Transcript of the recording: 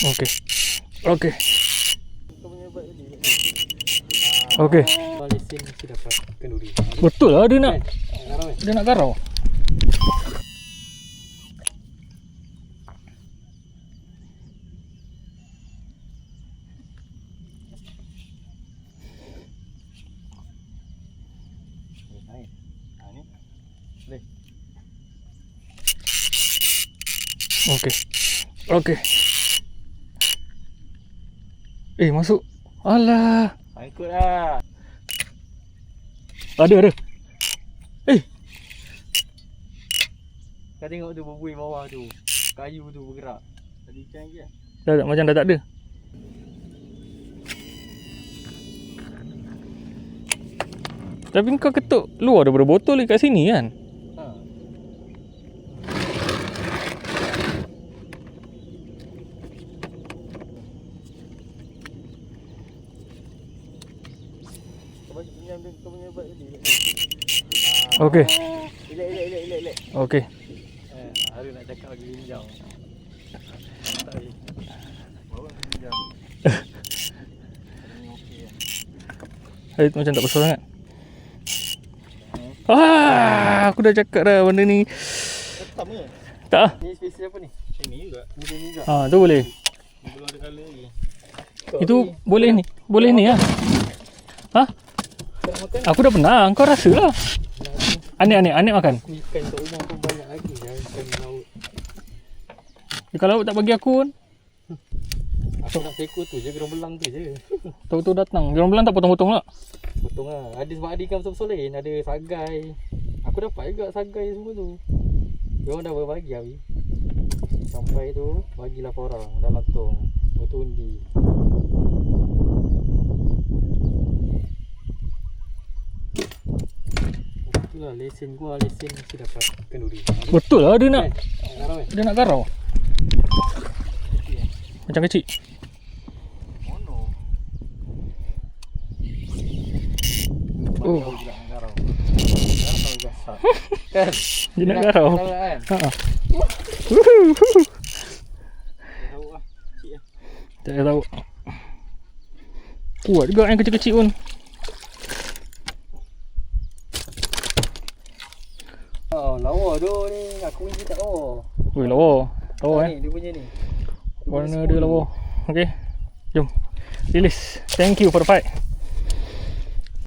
Okey. Okey. Okey. Lesen mesti dapat kenduri. Betul lah dia nak Garau kan? dia nak garau. Naik. Ni. Boleh. Okey. Okey. Masuk. Alah. Ikut lah. Ada. Kau tengok tu berbuih bawah tu. Kayu tu bergerak. Tadi ikan lagi lah. Macam dah tak ada. Tapi kau ketuk luar daripada botol dekat sini kan? Ha. Kau bagi pinjam dia, kau punya bat tadi. Okey. Elak. Okey. Haru nak cakap bagi pinjam. Tak boleh. Bawa pinjam. Ini okey lah. Macam tak besar sangat. Aku dah cakap dah benda ni. Tetap ke? Tak ah. Ni spesies apa ni? Ini juga. Ni juga. Tu boleh. Belum ada colour lagi. Itu boleh ni. Boleh ni lah. Ha? Tak makan? Aku dah pernah. Kau rasa lah. Anik makan. Ikan kat rumah pun banyak lagi lah. Ikan laut. Ikan laut tak bagi aku pun. Aku nak seko tu je. Gerang belang tu je. Tahu-tahu datang. Jangan bilang tak potong-potong lah. Potong lah. Ada sebab ada ikan besar-besar lain. Ada sagai. Aku dapat juga sagai semua tu. Diorang dah berbagi habis. Sampai tu bagilah korang dalam tong. Lepas tu undi. Itulah lesen gua. Lesen mesti dapat kenduri. Betul lah dia nak Garau kan? dia nak garau. Macam kecil. Mono. Oh. Garau. Garau gasap. Kan? Dia nak garau. Kan? Ha. Tahu lah. Cik lah. Tak tahu. Kuat juga yang kecil-kecil pun. Oh, lawa tu ni. Aku punya tak lawa. Weh, lawa. Lawa Ni, dia punya ni. Warna dia lawa. Okey. Jom. Release. Thank you for the fight.